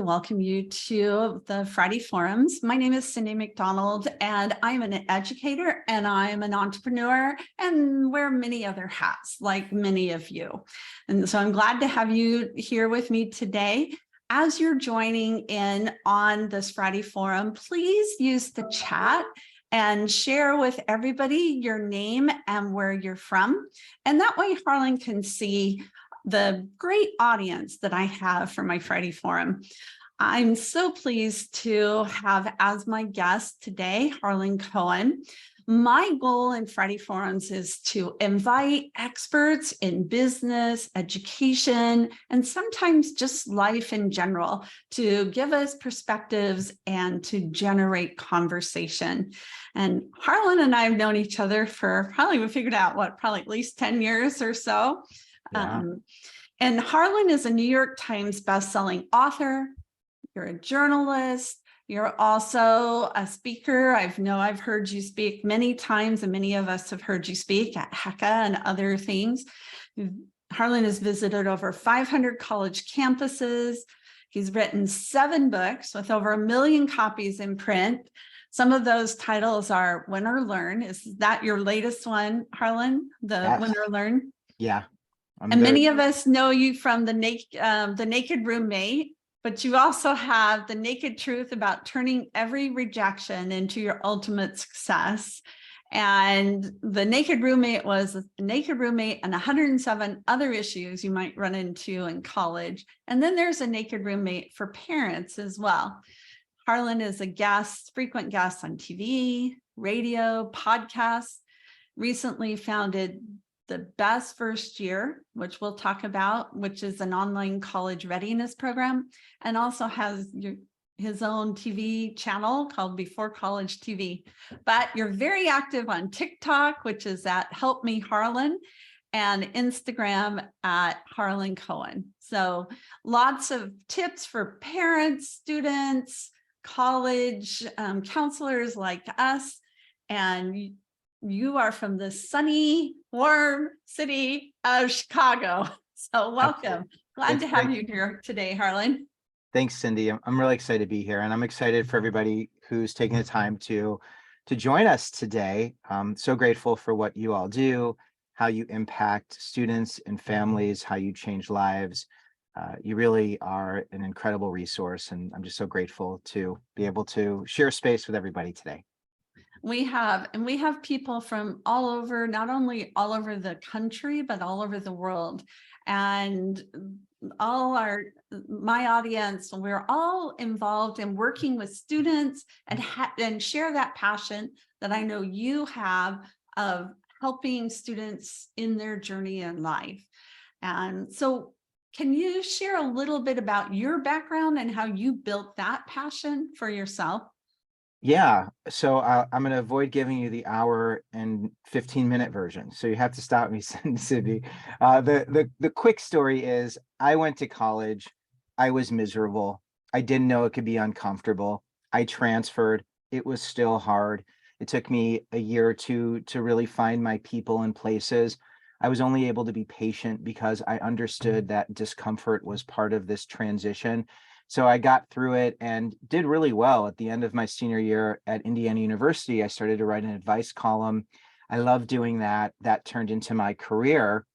Welcome you to the Friday Forums. My name is Cyndy McDonald, and I'm an educator and I'm an entrepreneur and wear many other hats like many of you. And so I'm glad to have you here with me today. As you're joining in on this Friday Forum, please use the chat and share with everybody your name and where you're from. And that way Harlan can see the great audience that I have for my Friday Forum. I'm so pleased to have as my guest today, Harlan Cohen. My goal in Friday Forums is to invite experts in business, education, and sometimes just life in general to give us perspectives and to generate conversation. And Harlan and I have known each other for we figured out probably at least 10 years or so. Yeah. And Harlan is a New York Times bestselling author. You're a journalist. You're also a speaker. I've heard you speak many times, and many of us have heard you speak at HECA and other things. Harlan has visited over 500 college campuses. He's written 7 books with over 1 million copies in print. Some of those titles are Win or Learn. Is that your latest one, Harlan? Yes. Win or Learn? Yeah. Many of us know you from the Naked Roommate, but you also have The Naked Truth about turning every rejection into your ultimate success. And The Naked Roommate was a naked roommate and 107 other issues you might run into in college. And then there's a Naked Roommate for parents as well. Harlan is a frequent guest on TV, radio, podcasts, recently founded The Best First Year, which we'll talk about, which is an online college readiness program, and also has his own TV channel called Before College TV. But you're very active on TikTok, which is at Help Me Harlan, and Instagram at Harlan Cohen. So lots of tips for parents, students, college counselors like us, and you are from the sunny, warm city of Chicago. So welcome. Glad to have you here today, Harlan. Thanks, Cyndy. I'm really excited to be here, and I'm excited for everybody who's taking the time to join us today. I'm so grateful for what you all do, how you impact students and families, how you change lives. You really are an incredible resource, and I'm just so grateful to be able to share space with everybody today. We have people from all over, not only all over the country, but all over the world. And my audience, we're all involved in working with students and share that passion that I know you have of helping students in their journey in life. And so can you share a little bit about your background and how you built that passion for yourself? Yeah, so I'm going to avoid giving you the hour and 15-minute version. So you have to stop me, Cyndy. The quick story is I went to college. I was miserable. I didn't know it could be uncomfortable. I transferred. It was still hard. It took me a year or two to really find my people and places. I was only able to be patient because I understood that discomfort was part of this transition. So I got through it and did really well. At the end of my senior year at Indiana University, I started to write an advice column. I loved doing that. That turned into my career,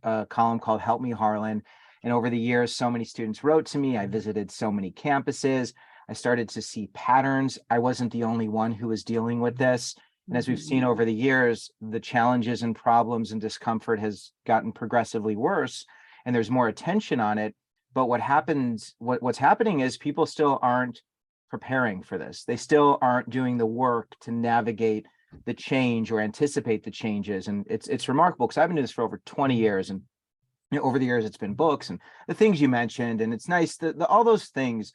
a column called Help Me Harlan. And over the years, so many students wrote to me. I visited so many campuses. I started to see patterns. I wasn't the only one who was dealing with this. And as we've seen over the years, the challenges and problems and discomfort has gotten progressively worse, and there's more attention on it. But what's happening is people still aren't preparing for this. They still aren't doing the work to navigate the change or anticipate the changes. And it's remarkable because I've been doing this for over 20 years. And over the years, it's been books and the things you mentioned. And it's nice that all those things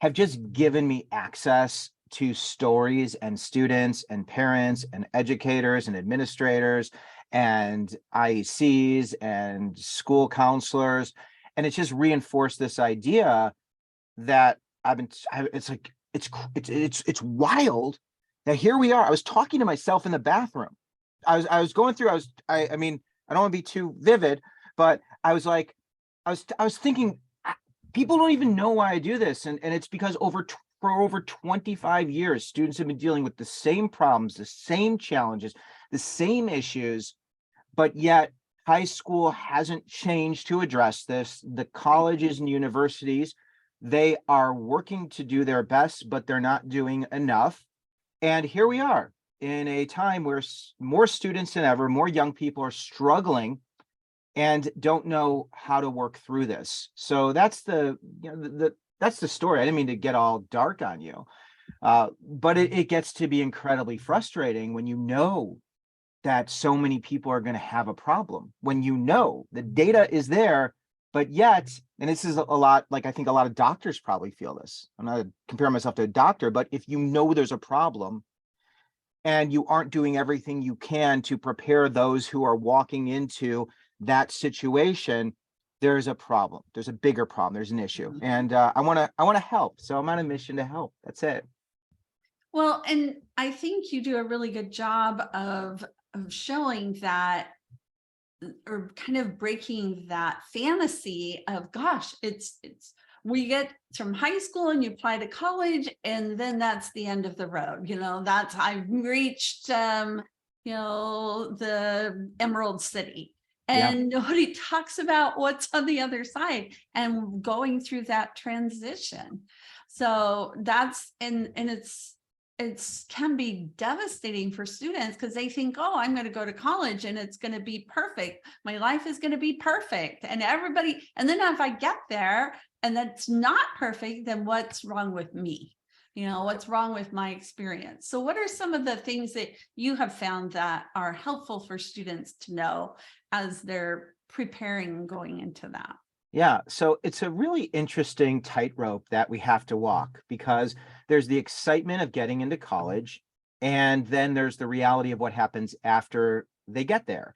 have just given me access to stories and students and parents and educators and administrators and IECs and school counselors. And it's just reinforced this idea that it's wild that here we are. I was talking to myself in the bathroom. I was going through, I mean, I don't want to be too vivid, but I was thinking, people don't even know why I do this. And it's because for over 25 years, students have been dealing with the same problems, the same challenges, the same issues, but yet high school hasn't changed to address this. The colleges and universities, they are working to do their best, but they're not doing enough. And here we are in a time where more students than ever, more young people are struggling and don't know how to work through this. So that's that's the story. I didn't mean to get all dark on you, but it gets to be incredibly frustrating when you know that so many people are going to have a problem, when you know the data is there, but yet, and this is a lot, like I think a lot of doctors probably feel this. I'm not comparing myself to a doctor, but if you know there's a problem and you aren't doing everything you can to prepare those who are walking into that situation, there's a problem. There's a bigger problem. There's an issue. And I want to help. So I'm on a mission to help. That's it. Well, and I think you do a really good job of showing that, or kind of breaking that fantasy of, gosh, it's we get from high school and you apply to college and then that's the end of the road. That's, I've reached the Emerald City. Yeah. And nobody talks about what's on the other side and going through that transition. So that's, and it's can be devastating for students because they think, oh, I'm going to go to college and it's going to be perfect. My life is going to be perfect. And everybody, and then if I get there and that's not perfect, then what's wrong with me? What's wrong with my experience? So what are some of the things that you have found that are helpful for students to know as they're preparing and going into that? Yeah, so it's a really interesting tightrope that we have to walk because there's the excitement of getting into college, and then there's the reality of what happens after they get there.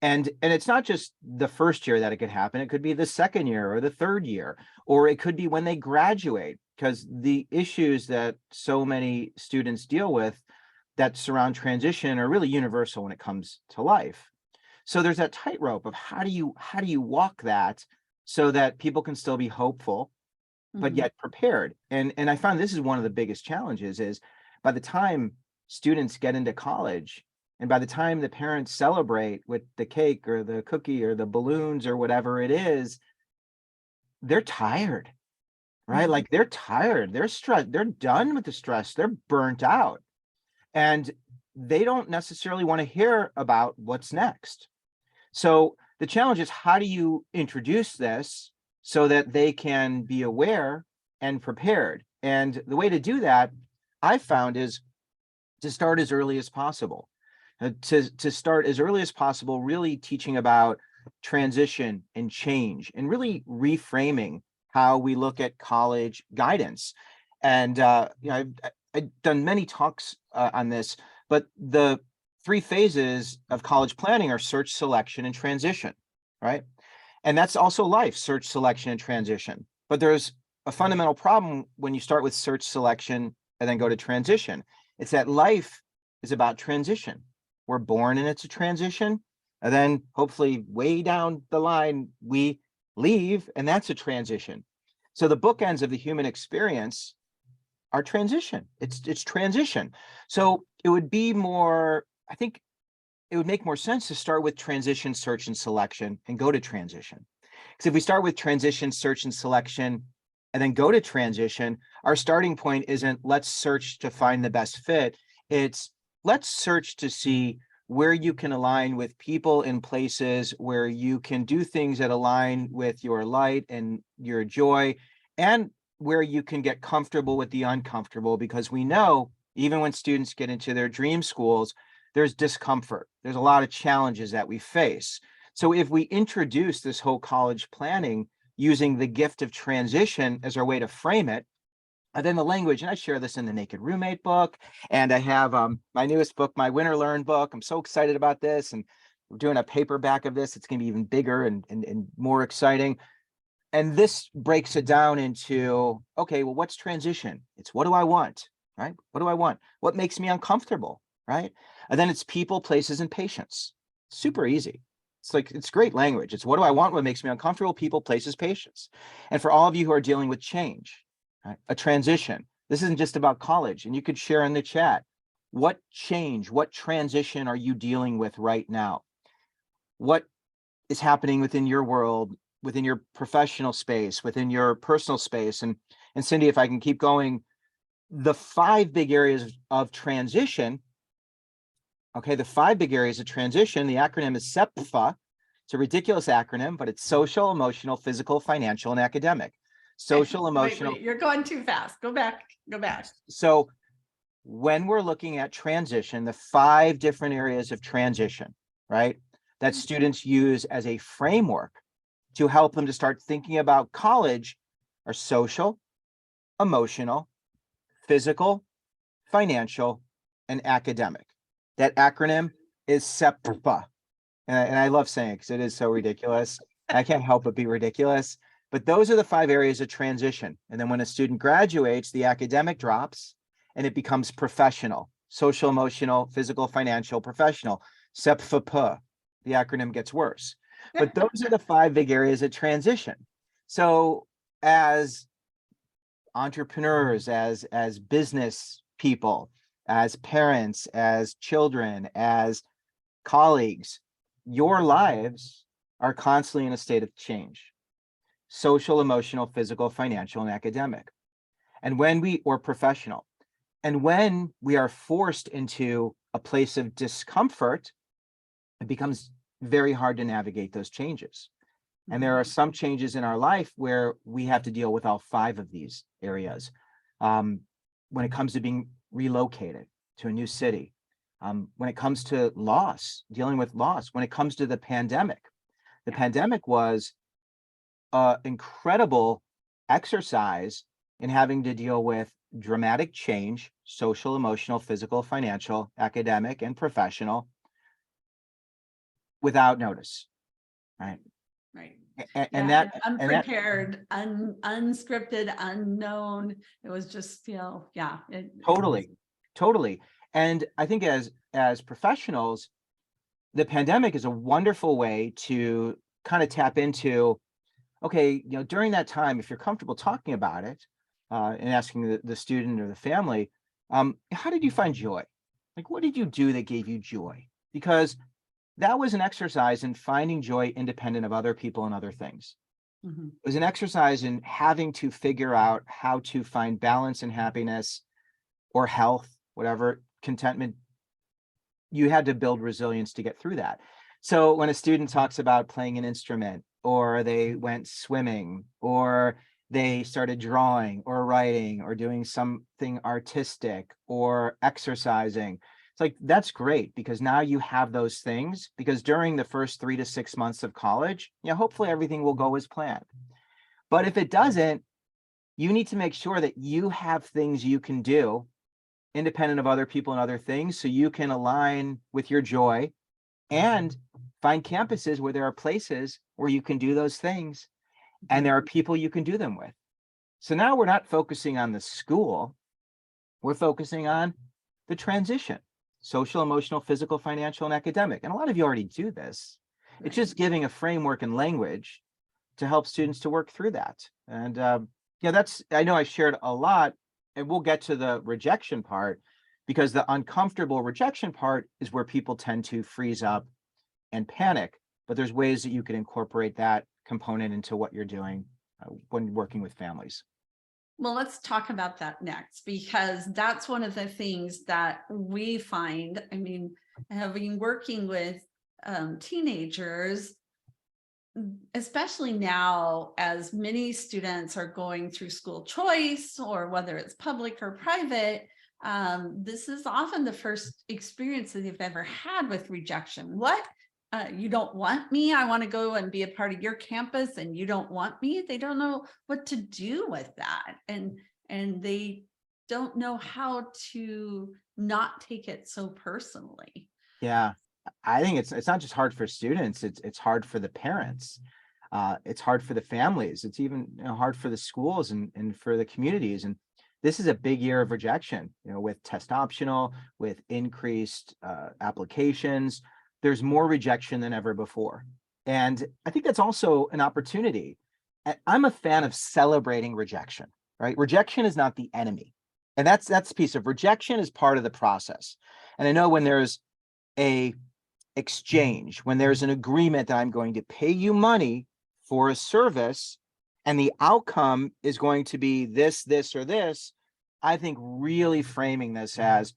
And it's not just the first year that it could happen. It could be the second year or the third year, or it could be when they graduate, because the issues that so many students deal with that surround transition are really universal when it comes to life. So there's that tightrope of how do you walk that so that people can still be hopeful, but yet prepared. And I find this is one of the biggest challenges is by the time students get into college and by the time the parents celebrate with the cake or the cookie or the balloons or whatever it is, they're tired, right? Like they're tired, they're stressed, they're done with the stress, they're burnt out. And they don't necessarily want to hear about what's next. So the challenge is how do you introduce this so that they can be aware and prepared? And the way to do that, I've found, is to start as early as possible. To start as early as possible, really teaching about transition and change and really reframing how we look at college guidance. And I've done many talks on this, but the 3 phases of college planning are search, selection, and transition, right? And that's also life, search, selection, and transition. But there's a fundamental problem when you start with search, selection, and then go to transition. It's that life is about transition. We're born and it's a transition. And then hopefully way down the line, we leave and that's a transition. So the bookends of the human experience are transition. It's transition. So it would be more, I think it would make more sense to start with transition, search, and selection and go to transition. Because if we start with transition, search, and selection, and then go to transition, our starting point isn't let's search to find the best fit. It's let's search to see where you can align with people in places where you can do things that align with your light and your joy, and where you can get comfortable with the uncomfortable, because we know even when students get into their dream schools, there's discomfort. There's a lot of challenges that we face. So if we introduce this whole college planning using the gift of transition as our way to frame it, and then the language, and I share this in the Naked Roommate book, and I have my newest book, my Win or Learn book. I'm so excited about this, and we're doing a paperback of this. It's going to be even bigger and more exciting. And this breaks it down into, okay, well, what's transition? It's what do I want, right? What do I want? What makes me uncomfortable, right? And then it's people, places, and patience. Super easy. it's great language. It's what do I want? What makes me uncomfortable? People, places, patience. And for all of you who are dealing with change, right, a transition, this isn't just about college. And you could share in the chat, what change, what transition are you dealing with right now? What is happening within your world, within your professional space, within your personal space? And Cyndy, if I can keep going, the 5 big areas of transition. Okay, the 5 big areas of transition, the acronym is SEPFA. It's a ridiculous acronym, but it's social, emotional, physical, financial, and academic. Social, emotional. Wait, you're going too fast. Go back. So when we're looking at transition, the 5 different areas of transition, right, that students use as a framework to help them to start thinking about college are social, emotional, physical, financial, and academic. That acronym is SEPFA. And I love saying it because it is so ridiculous. I can't help but be ridiculous. But those are the 5 areas of transition. And then when a student graduates, the academic drops and it becomes professional, social, emotional, physical, financial, professional, SEPFA. The acronym gets worse. But those are the 5 big areas of transition. So as entrepreneurs, as business people, as parents, as children, as colleagues, your lives are constantly in a state of change: social, emotional, physical, financial, and academic. And or professional. And when we are forced into a place of discomfort, it becomes very hard to navigate those changes. And there are some changes in our life where we have to deal with all 5 of these areas. When it comes to being relocated to a new city, when it comes to loss, dealing with loss, when it comes to the pandemic was an incredible exercise in having to deal with dramatic change, social, emotional, physical, financial, academic, and professional, without notice, right? Right. And Yeah, that unprepared, unscripted, unknown. It was just, yeah. Totally. And I think as professionals, the pandemic is a wonderful way to kind of tap into, okay, during that time, if you're comfortable talking about it, and asking the student or the family, how did you find joy? Like, what did you do that gave you joy? Because that was an exercise in finding joy independent of other people and other things. Mhm. It was an exercise in having to figure out how to find balance and happiness or health, whatever, contentment. You had to build resilience to get through that. So when a student talks about playing an instrument, or they went swimming, or they started drawing or writing or doing something artistic or exercising, it's like, that's great, because now you have those things, because during the first 3 to 6 months of college, hopefully everything will go as planned. But if it doesn't, you need to make sure that you have things you can do independent of other people and other things, so you can align with your joy and find campuses where there are places where you can do those things and there are people you can do them with. So now we're not focusing on the school, we're focusing on the transition: social, emotional, physical, financial, and academic. And a lot of you already do this. Right. It's just giving a framework and language to help students to work through that. And I know I shared a lot, and we'll get to the rejection part, because the uncomfortable rejection part is where people tend to freeze up and panic. But there's ways that you can incorporate that component into what you're doing when working with families. Well, let's talk about that next, because that's one of the things that we find. I mean, having working with teenagers, especially now, as many students are going through school choice, or whether it's public or private, this is often the first experience that they've ever had with rejection. What? You don't want me? I want to go and be a part of your campus, and you don't want me? They don't know what to do with that. And they don't know how to not take it so personally. Yeah, I think it's not just hard for students, it's hard for the parents. It's hard for the families. It's even hard for the schools and for the communities. And this is a big year of rejection, with test optional, with increased applications. there's more rejection than ever before. And I think that's also an opportunity. I'm a fan of celebrating rejection, right? Rejection is not the enemy. And that's the piece of rejection is part of the process. And I know when there's a exchange, when there's an agreement that I'm going to pay you money for a service and the outcome is going to be this, this, or this, I think really framing this as,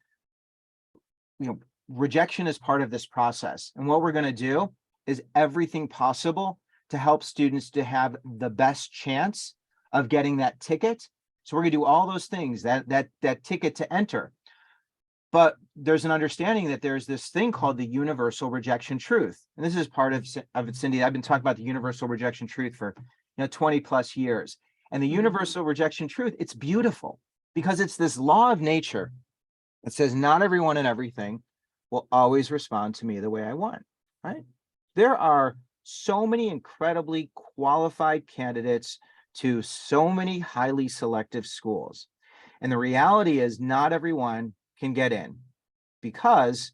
rejection is part of this process. And what we're going to do is everything possible to help students to have the best chance of getting that ticket. So we're going to do all those things, that ticket to enter. But there's an understanding that there's this thing called the universal rejection truth. And this is part of it, Cyndy. I've been talking about the universal rejection truth for 20 plus years. And the universal rejection truth, it's beautiful because it's this law of nature that says not everyone and everything will always respond to me the way I want, right? There are so many incredibly qualified candidates to so many highly selective schools. And the reality is not everyone can get in because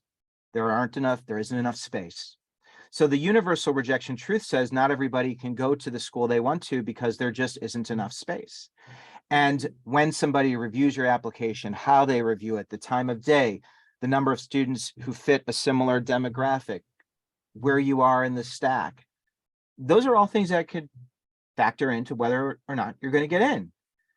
there isn't enough space. So the universal rejection truth says not everybody can go to the school they want to because there just isn't enough space. And when somebody reviews your application, how they review it, the time of day, the number of students who fit a similar demographic, where you are in the stack, those are all things that could factor into whether or not you're going to get in.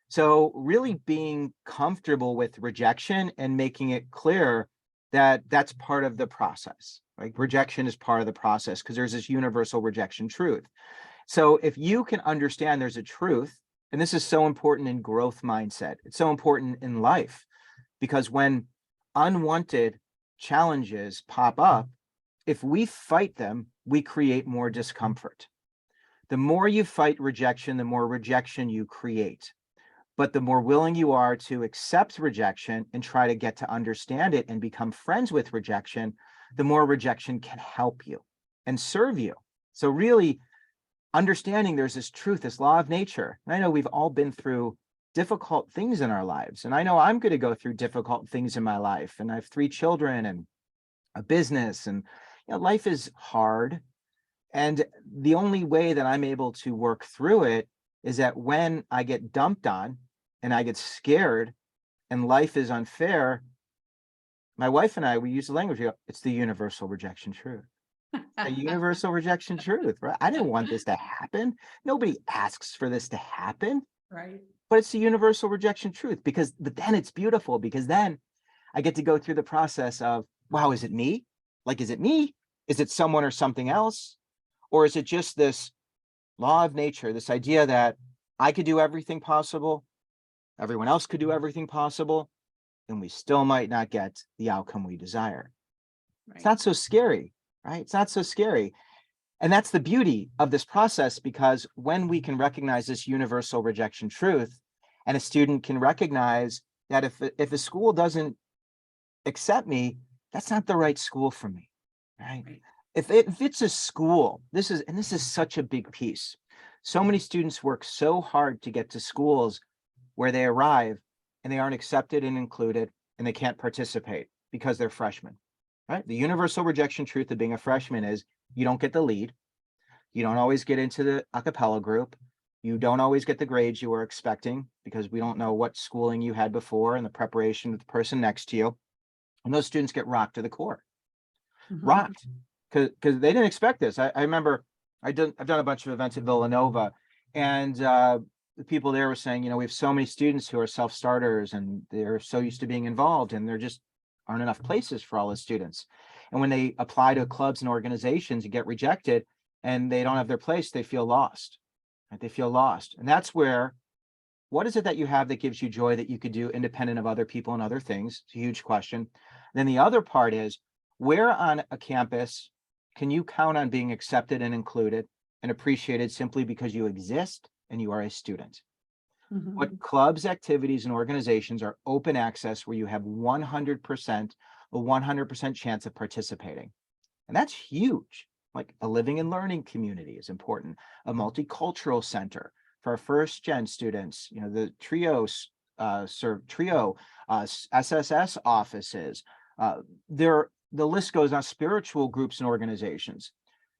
So really being comfortable with rejection and making it clear that that's part of the process. Like rejection is part of the process because there's this universal rejection truth. So if you can understand there's a truth, and this is so important in growth mindset, it's so important in life, because when unwanted challenges pop up, if we fight them, we create more discomfort. The more you fight rejection, the more rejection you create. But the more willing you are to accept rejection and try to get to understand it and become friends with rejection, the more rejection can help you and serve you. So really understanding there's this truth, this law of nature. And I know we've all been through difficult things in our lives. And I know I'm going to go through difficult things in my life. And I have 3 children and a business, and life is hard. And the only way that I'm able to work through it is that when I get dumped on and I get scared and life is unfair, my wife and I, we use the language, it's the universal rejection truth. The universal rejection truth, right? I didn't want this to happen. Nobody asks for this to happen. Right. But it's the universal rejection truth but then it's beautiful because then I get to go through the process of, wow, is it me? Like, is it me? Is it someone or something else? Or is it just this law of nature, this idea that I could do everything possible, everyone else could do everything possible, and we still might not get the outcome we desire. Right. It's not so scary, right? It's not so scary. And that's the beauty of this process, because when we can recognize this universal rejection truth, and a student can recognize that if a school doesn't accept me, that's not the right school for me, right? If it's a school, this is such a big piece. So many students work so hard to get to schools where they arrive and they aren't accepted and included and they can't participate because they're freshmen, right? The universal rejection truth of being a freshman is you don't get the lead. You don't always get into the a cappella group. You don't always get the grades you were expecting because we don't know what schooling you had before and the preparation of the person next to you. And those students get rocked to the core, rocked, because they didn't expect this. I remember I've done a bunch of events at Villanova, and the people there were saying, we have so many students who are self-starters and they're so used to being involved, and there just aren't enough places for all the students. And when they apply to clubs and organizations and get rejected and they don't have their place, they feel lost. Right? They feel lost. And that's where, what is it that you have that gives you joy that you could do independent of other people and other things? It's a huge question. And then the other part is, where on a campus can you count on being accepted and included and appreciated simply because you exist and you are a student? What clubs, activities, and organizations are open access where you have 100%, a 100% chance of participating? And that's huge. Like a living and learning community is important. A multicultural center for our first gen students, the SSS offices. There the list goes on, spiritual groups and organizations.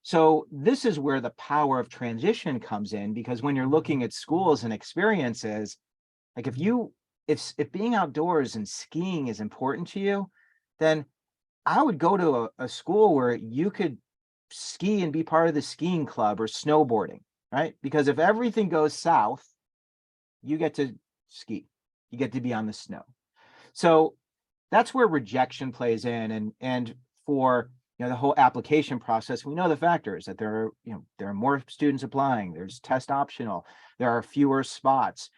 So this is where the power of transition comes in, because when you're looking at schools and experiences, like if being outdoors and skiing is important to you, then I would go to a school where you could ski and be part of the skiing club or snowboarding, right? Because if everything goes south, you get to ski, you get to be on the snow. So that's where rejection plays in. And for the whole application process, we know the factors that there are more students applying, there's test optional, there are fewer spots.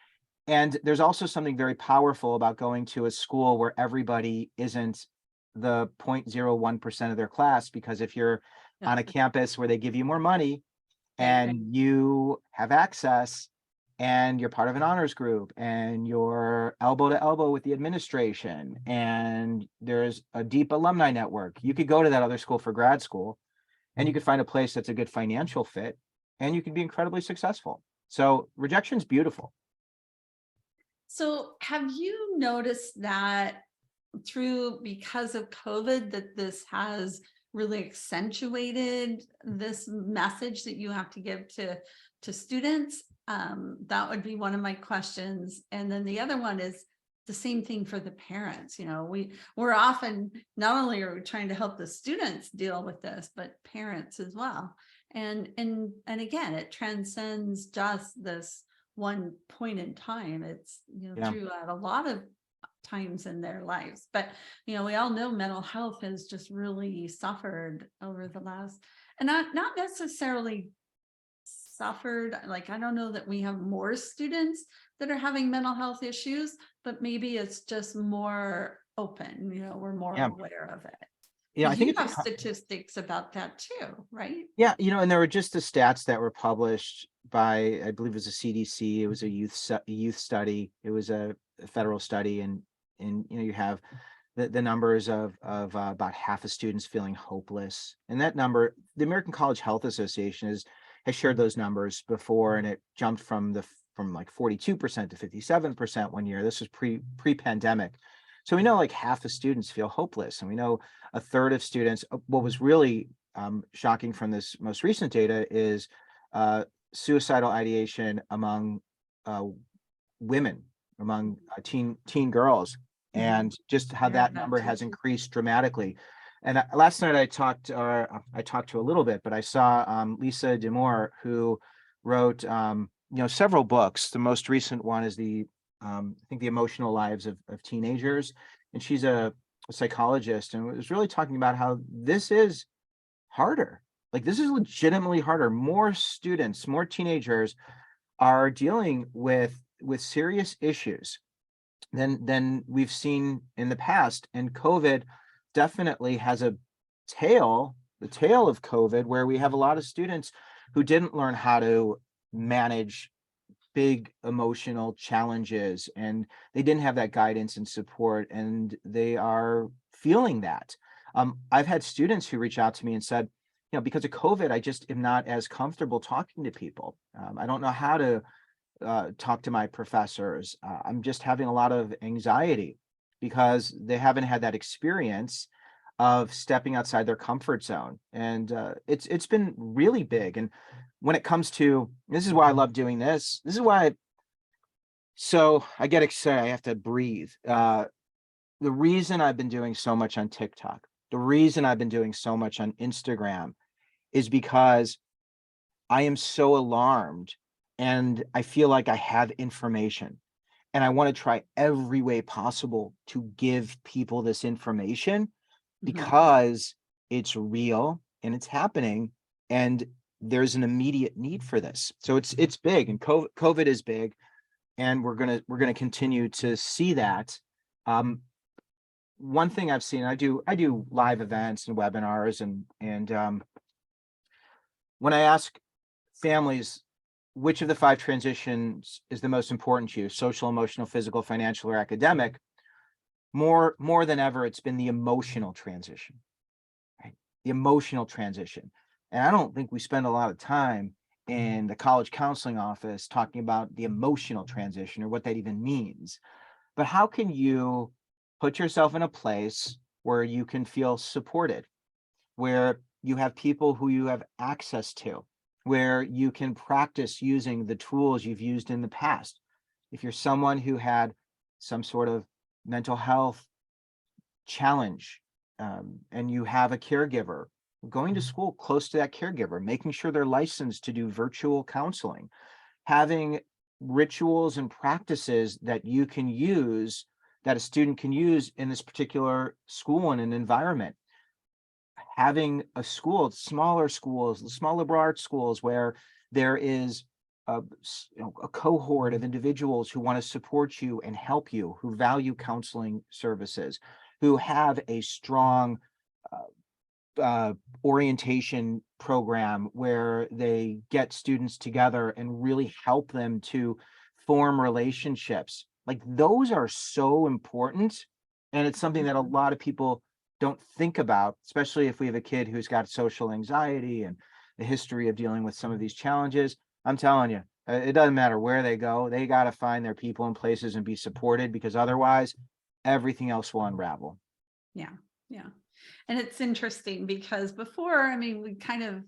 And there's also something very powerful about going to a school where everybody isn't the 0.01% of their class, because if you're on a campus where they give you more money and you have access and you're part of an honors group and you're elbow to elbow with the administration and there's a deep alumni network, you could go to that other school for grad school and you could find a place that's a good financial fit and you can be incredibly successful. So rejection's beautiful. So have you noticed that because of COVID, that this has really accentuated this message that you have to give to students? That would be one of my questions. And then the other one is the same thing for the parents. We're often, not only are we trying to help the students deal with this, but parents as well. And again, it transcends just this one point in time. It's throughout a lot of times in their lives. But we all know mental health has just really suffered over the last, and not necessarily suffered, like I don't know that we have more students that are having mental health issues, but maybe it's just more open, we're more aware of it. I think You it's have statistics about that too, right? Yeah, and there were just the stats that were published by, I believe it was a CDC, it was a youth study, it was a federal study, and you have the numbers of about half of students feeling hopeless. And that number, the American College Health Association has shared those numbers before, and it jumped from like 42% to 57% one year. This was pre-pandemic. So we know like half of students feel hopeless, and we know a third of students. What was really shocking from this most recent data is suicidal ideation among women, among teen girls, and just how that number has increased dramatically. And last night I talked to a little bit, but I saw Lisa D'Amour, who wrote several books. The most recent one is I think the Emotional Lives of Teenagers, and she's a psychologist, and was really talking about how this is harder. Like, this is legitimately harder. More students, more teenagers are dealing with serious issues than we've seen in the past. And COVID definitely has the tail of COVID, where we have a lot of students who didn't learn how to manage big emotional challenges, and they didn't have that guidance and support, and they are feeling that. I've had students who reach out to me and said, because of COVID, I just am not as comfortable talking to people. I don't know how to talk to my professors. I'm just having a lot of anxiety because they haven't had that experience of stepping outside their comfort zone. And it's been really big. And when it comes to, this is why I love doing this. This is why I get excited. I have to breathe. The reason I've been doing so much on TikTok, the reason I've been doing so much on Instagram, is because I am so alarmed and I feel like I have information, and I want to try every way possible to give people this information because it's real and it's happening, and there's an immediate need for this. So it's big, and COVID is big, and we're gonna continue to see that. One thing I've seen, I do live events and webinars, and when I ask families which of the 5 transitions is the most important to you, social, emotional, physical, financial, or academic, more than ever, it's been the emotional transition, right? The emotional transition. And I don't think we spend a lot of time in the college counseling office talking about the emotional transition or what that even means. But how can you put yourself in a place where you can feel supported, where you have people who you have access to, where you can practice using the tools you've used in the past. If you're someone who had some sort of mental health challenge, and you have a caregiver, going to school close to that caregiver, making sure they're licensed to do virtual counseling, having rituals and practices that you can use, that a student can use in this particular school and an environment. Having a school, smaller schools, the small liberal arts schools, where there is a cohort of individuals who want to support you and help you, who value counseling services, who have a strong orientation program where they get students together and really help them to form relationships. Like, those are so important. And it's something that a lot of people don't think about, especially if we have a kid who's got social anxiety and a history of dealing with some of these challenges. I'm telling you, it doesn't matter where they go. They got to find their people and places and be supported, because otherwise everything else will unravel. Yeah. Yeah. And it's interesting because before, I mean, we kind of,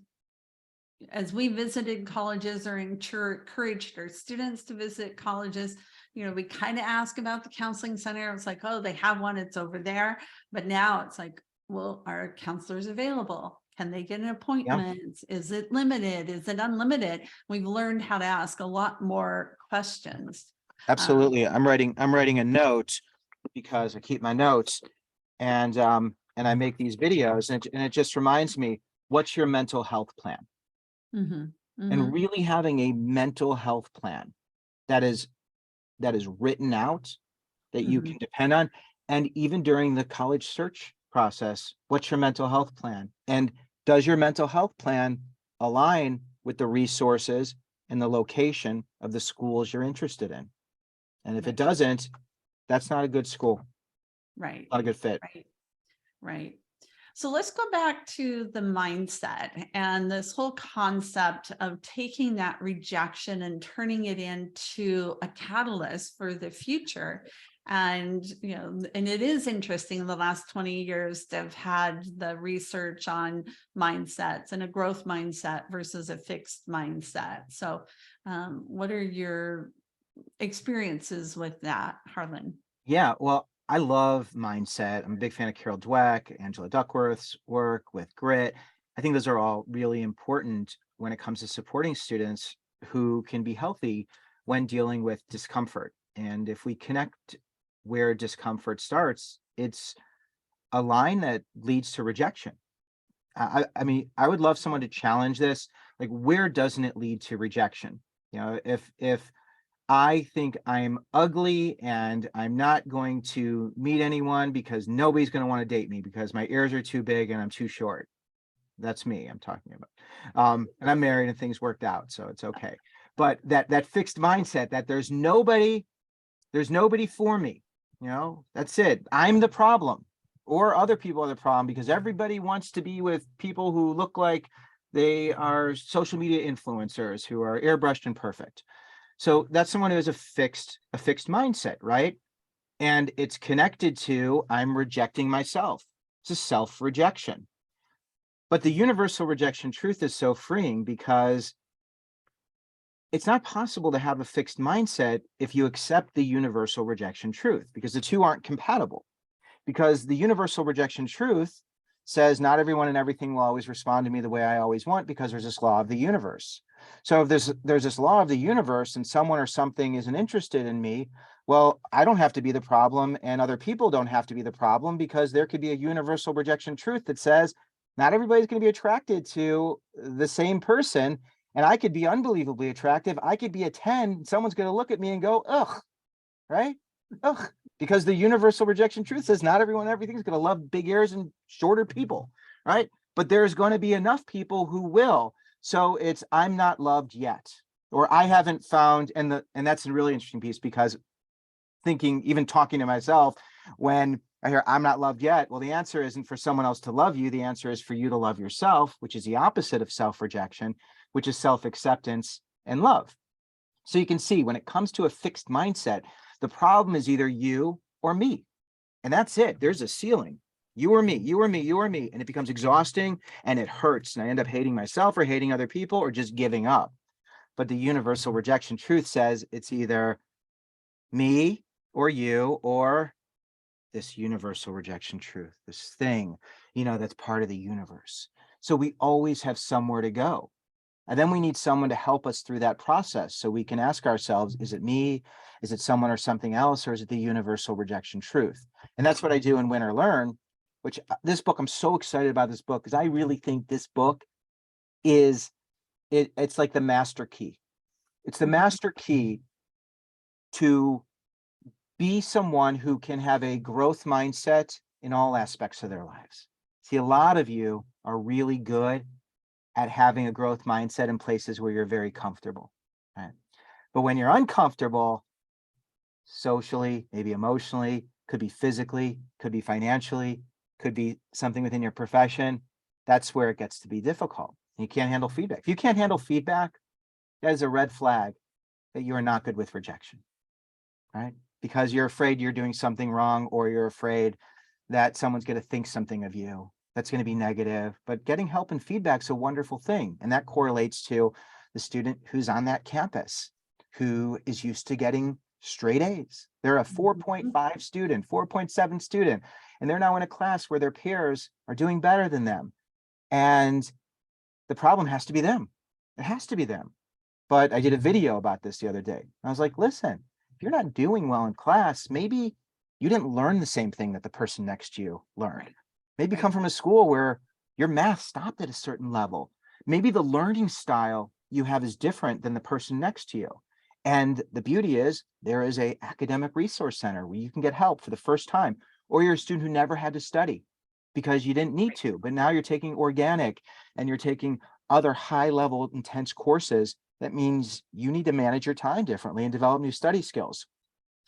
as we visited colleges or encouraged our students to visit colleges, you know, we kind of ask about the counseling center. It's like, oh, they have one, it's over there. But now it's like, well, are counselors available? Can they get an appointment? Is it limited? Is it unlimited? We've learned how to ask a lot more questions. Absolutely. I'm writing a note, because I keep my notes, and I make these videos, and it just reminds me, what's your mental health plan? Mhm, And mhm, really having a mental health plan that is written out, that you mhm. can depend on. And even during the college search process, what's your mental health plan? And does your mental health plan align with the resources and the location of the schools you're interested in? And if it Right, doesn't, that's not a good school, right, not a good fit. right, right. So let's go back to the mindset and this whole concept of taking that rejection and turning it into a catalyst for the future. And, you know, and it is interesting, the last 20 years, they've had the research on mindsets and a growth mindset versus a fixed mindset. So what are your experiences with that, Harlan? Yeah, well, I love mindset. I'm a big fan of Carol Dweck, Angela Duckworth's work with grit. I think those are all really important when it comes to supporting students who can be healthy when dealing with discomfort. And if we connect where discomfort starts, it's a line that leads to rejection. I mean, I would love someone to challenge this. Like, where doesn't it lead to rejection? You know, if I think I'm ugly and I'm not going to meet anyone because nobody's going to want to date me because my ears are too big and I'm too short. That's me I'm talking about. And I'm married and things worked out, so it's okay. But that fixed mindset that there's nobody for me, that's it. I'm the problem, or other people are the problem, because everybody wants to be with people who look like they are social media influencers who are airbrushed and perfect. So that's someone who has a fixed mindset, right? And it's connected to, I'm rejecting myself. It's a self-rejection. But the universal rejection truth is so freeing, because it's not possible to have a fixed mindset if you accept the universal rejection truth, because the two aren't compatible. Because the universal rejection truth says not everyone and everything will always respond to me the way I always want, because there's this law of the universe. So if there's this law of the universe and someone or something isn't interested in me, well, I don't have to be the problem, and other people don't have to be the problem, because there could be a universal rejection truth that says not everybody's going to be attracted to the same person. And I could be unbelievably attractive. I could be a 10. Someone's going to look at me and go, ugh, right? Ugh. Because the universal rejection truth says not everyone, everything's going to love big ears and shorter people, right? But there's going to be enough people who will. So it's, I'm not loved yet, or I haven't found, and that's a really interesting piece, because even talking to myself, when I hear I'm not loved yet, well, the answer isn't for someone else to love you. The answer is for you to love yourself, which is the opposite of self-rejection, which is self-acceptance and love. So you can see, when it comes to a fixed mindset, the problem is either you or me. And that's it. There's a ceiling. You or me, you or me, you or me. And it becomes exhausting and it hurts. And I end up hating myself or hating other people or just giving up. But the universal rejection truth says it's either me or you or this universal rejection truth, this thing, that's part of the universe. So we always have somewhere to go. And then we need someone to help us through that process. So we can ask ourselves, is it me? Is it someone or something else? Or is it the universal rejection truth? And that's what I do in Win or Learn, which this book, I'm so excited about this book because I really think this book it's like the master key. It's the master key to be someone who can have a growth mindset in all aspects of their lives. See, a lot of you are really good at having a growth mindset in places where you're very comfortable, right? But when you're uncomfortable, socially, maybe emotionally, could be physically, could be financially, could be something within your profession, that's where it gets to be difficult. You can't handle feedback. If you can't handle feedback, that is a red flag that you are not good with rejection, right? Because you're afraid you're doing something wrong, or you're afraid that someone's going to think something of you that's going to be negative. But getting help and feedback is a wonderful thing. And that correlates to the student who's on that campus, who is used to getting straight A's. They're a 4.5 student, 4.7 student, and they're now in a class where their peers are doing better than them. And the problem has to be them. It has to be them. But I did a video about this the other day. I was like, listen, if you're not doing well in class, maybe you didn't learn the same thing that the person next to you learned. Maybe you come from a school where your math stopped at a certain level. Maybe the learning style you have is different than the person next to you. And the beauty is there is a academic resource center where you can get help for the first time, or you're a student who never had to study because you didn't need to, but now you're taking organic and you're taking other high level intense courses. That means you need to manage your time differently and develop new study skills.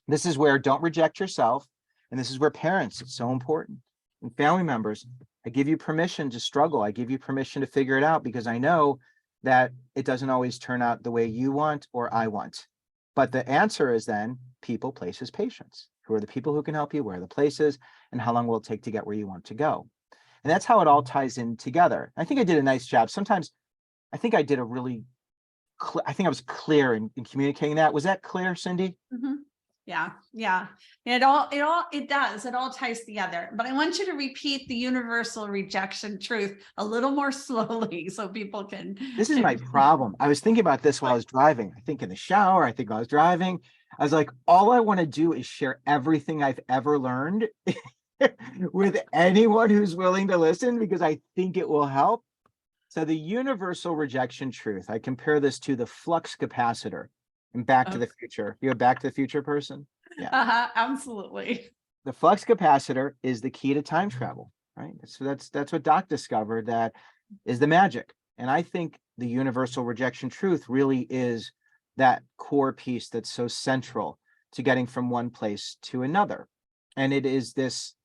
This is where don't reject yourself. And this is where parents, it's so important. And family members, I give you permission to struggle. I give you permission to figure it out because I know that it doesn't always turn out the way you want or I want. But the answer is then people, places, patience. Who are the people who can help you? Where are the places? And how long will it take to get where you want to go? And that's how it all ties in together. I think I did a nice job. Sometimes I think I did a really I think I was clear in communicating that. Was that clear, Cyndy? Mm-hmm. Yeah. It does. It all ties together. But I want you to repeat the universal rejection truth a little more slowly so people can. This is my problem. I was thinking about this while I was driving. I think in the shower, I think while I was driving, I was like, all I want to do is share everything I've ever learned with anyone who's willing to listen because I think it will help. So the universal rejection truth, I compare this to the flux capacitor in Back to the Future. You're a Back to the Future person? Yeah. Absolutely. The flux capacitor is the key to time travel, right? So that's what Doc discovered, that is the magic. And I think the universal rejection truth really is that core piece that's so central to getting from one place to another. And it is this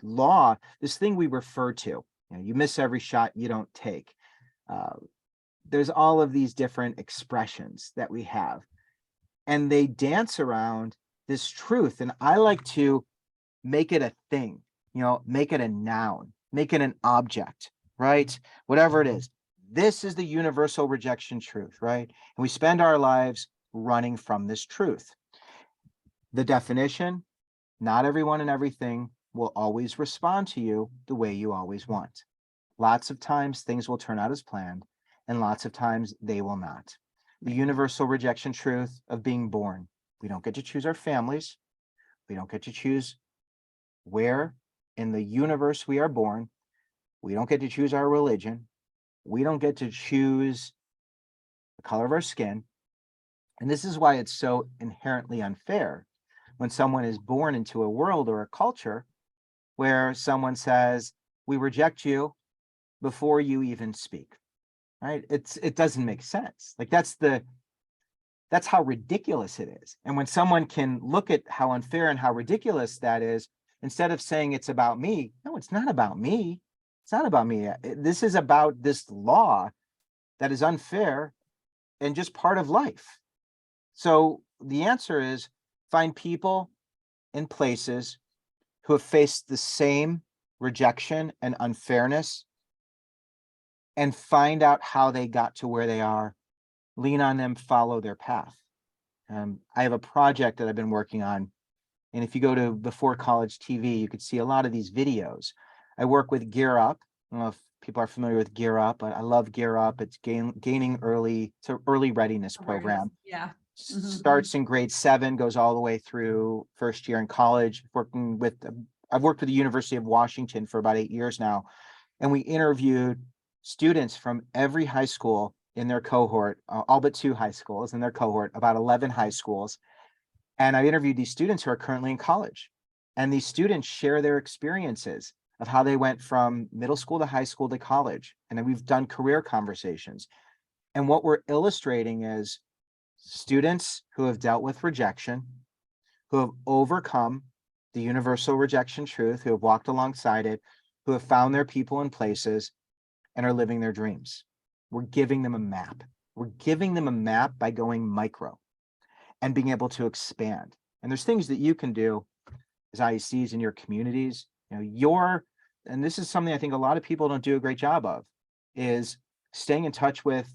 law, this thing we refer to. You miss every shot you don't take. There's all of these different expressions that we have, and they dance around this truth. And I like to make it a thing, make it a noun, make it an object, right? Whatever it is. This is the universal rejection truth, right? And we spend our lives running from this truth. The definition, not everyone and everything will always respond to you the way you always want. Lots of times things will turn out as planned, and lots of times they will not. The universal rejection truth of being born. We don't get to choose our families. We don't get to choose where in the universe we are born. We don't get to choose our religion. We don't get to choose the color of our skin. And this is why it's so inherently unfair when someone is born into a world or a culture where someone says, we reject you before you even speak, right? It doesn't make sense. Like that's how ridiculous it is. And when someone can look at how unfair and how ridiculous that is, instead of saying it's about me, no, it's not about me. It's not about me. This is about this law that is unfair and just part of life. So the answer is find people and places who have faced the same rejection, and unfairness, and find out how they got to where they are, lean on them, follow their path. I have a project that I've been working on, and if you go to Before College TV, you could see a lot of these videos. I work with Gear Up. I don't know if people are familiar with Gear Up, but I love Gear Up. It's it's an early readiness program. Yeah. Starts in grade 7, goes all the way through first year in college. I've worked with the University of Washington for about 8 years now, and we interviewed students from every high school in their cohort, all but 2 high schools in their cohort, about 11 high schools. And I interviewed these students who are currently in college. And these students share their experiences of how they went from middle school to high school to college. And then we've done career conversations. And what we're illustrating is students who have dealt with rejection, who have overcome the universal rejection truth, who have walked alongside it, who have found their people and places and are living their dreams. We're giving them a map. We're giving them a map by going micro and being able to expand. And there's things that you can do as IECs in your communities. And this is something I think a lot of people don't do a great job of, is staying in touch with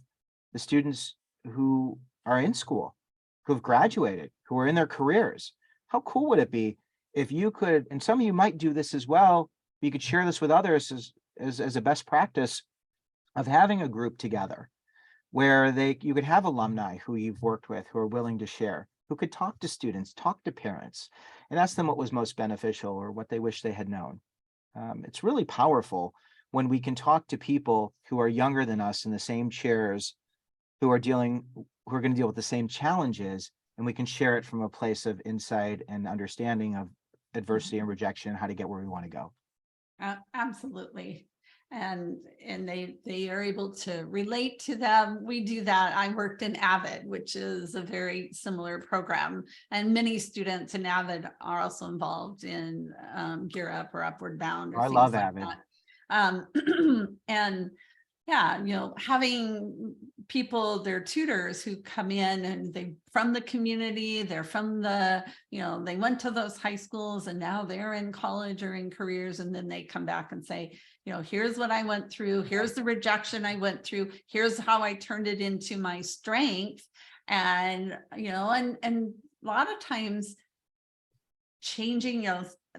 the students who are in school, who have graduated, who are in their careers. How cool would it be if you could, and some of you might do this as well, you could share this with others as a best practice of having a group together where you could have alumni who you've worked with, who are willing to share, who could talk to students, talk to parents, and ask them what was most beneficial or what they wish they had known. It's really powerful when we can talk to people who are younger than us in the same chairs, who are going to deal with the same challenges, and we can share it from a place of insight and understanding of adversity and rejection, how to get where we want to go. Absolutely. And they are able to relate to them. We do that. I worked in AVID, which is a very similar program, and many students in AVID are also involved in Gear Up or Upward Bound or I things love like AVID. that. And yeah, having people, their tutors who come in and they from the community, they're from the, they went to those high schools and now they're in college or in careers. And then they come back and say, here's what I went through. Here's the rejection I went through. Here's how I turned it into my strength. And, and a lot of times changing,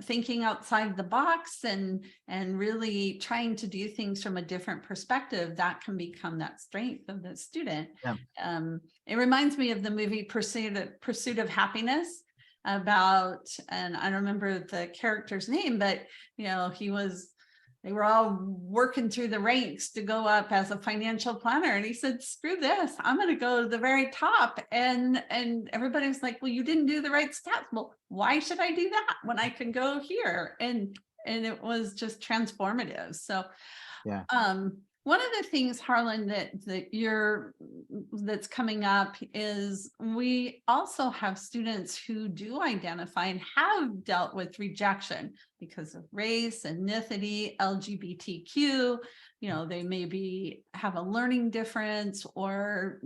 thinking outside the box and really trying to do things from a different perspective, that can become that strength of the student. Yeah. It reminds me of the movie Pursuit of Happiness, about, and I don't remember the character's name, but they were all working through the ranks to go up as a financial planner. And he said, screw this, I'm going to go to the very top. And everybody was like, well, you didn't do the right steps. Well, why should I do that when I can go here? And it was just transformative. So, yeah. One of the things, Harlan, that's coming up is we also have students who do identify and have dealt with rejection because of race, ethnicity, LGBTQ. They maybe have a learning difference or,